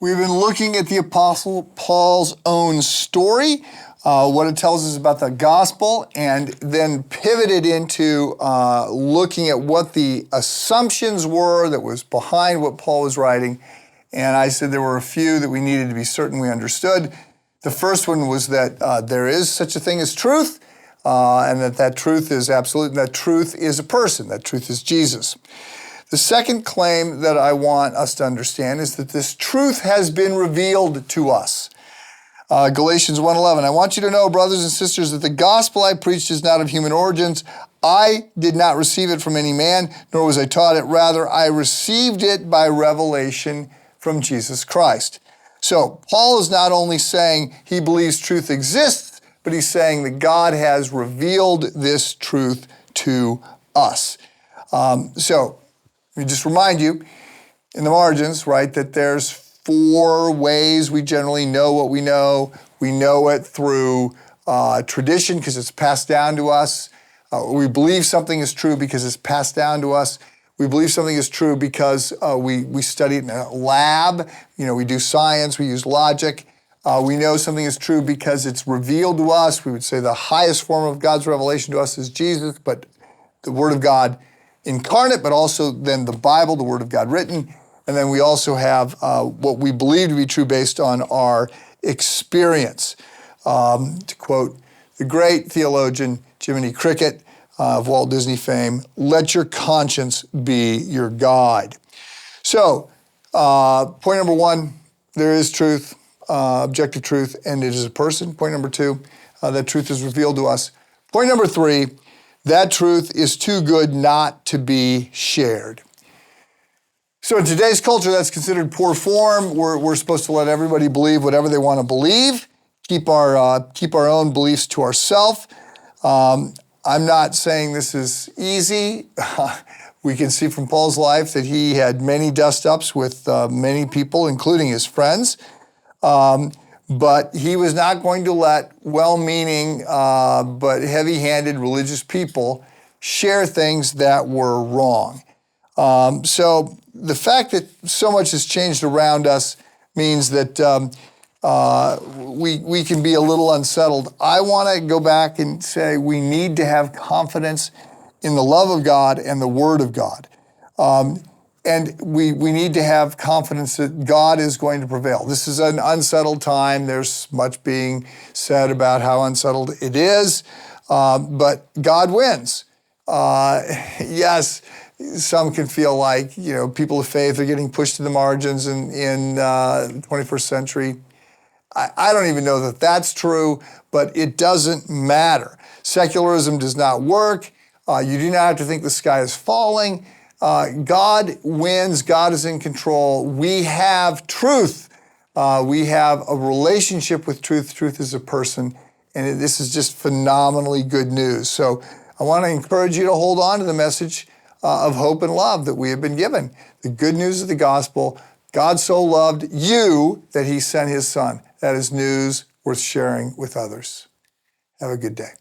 We've been looking at the Apostle Paul's own story, what it tells us about the gospel, and then pivoted into looking at what the assumptions were that was behind what Paul was writing. And I said there were a few that we needed to be certain we understood. The first one was that there is such a thing as truth, and that truth is absolute, and that truth is a person, that truth is Jesus. The second claim that I want us to understand is that this truth has been revealed to us. Galatians 1:11, I want you to know, brothers and sisters, that the gospel I preached is not of human origins. I did not receive it from any man, nor was I taught it. Rather, I received it by revelation from Jesus Christ. So Paul is not only saying he believes truth exists, but he's saying that God has revealed this truth to us. Let me just remind you in the margins, right, that there's 4 ways we generally know what we know. We know it through tradition because it's passed down to us. We believe something is true because it's passed down to us. We believe something is true because we study it in a lab. You know, we do science, we use logic. We know something is true because it's revealed to us. We would say the highest form of God's revelation to us is Jesus, but the Word of God incarnate, but also then the Bible, the Word of God written. And then we also have what we believe to be true based on our experience. To quote the great theologian Jiminy Cricket of Walt Disney fame, let your conscience be your guide. So, point number 1, there is truth, objective truth, and it is a person. Point number 2, that truth is revealed to us. Point number 3, that truth is too good not to be shared. So in today's culture, that's considered poor form. We're supposed to let everybody believe whatever they want to believe, keep our own beliefs to ourselves. I'm not saying this is easy. We can see from Paul's life that he had many dust-ups with many people, including his friends. But he was not going to let well-meaning but heavy-handed religious people share things that were wrong. So the fact that so much has changed around us means that we can be a little unsettled. I want to go back and say we need to have confidence in the love of God and the Word of God. And we need to have confidence that God is going to prevail. This is an unsettled time. There's much being said about how unsettled it is, but God wins. Yes, some can feel like, people of faith are getting pushed to the margins in the 21st century. I don't even know that that's true, but it doesn't matter. Secularism does not work. You do not have to think the sky is falling. God wins. God is in control. We have truth. We have a relationship with truth. Truth is a person. And this is just phenomenally good news. So I want to encourage you to hold on to the message of hope and love that we have been given. The good news of the gospel. God so loved you that he sent his son. That is news worth sharing with others. Have a good day.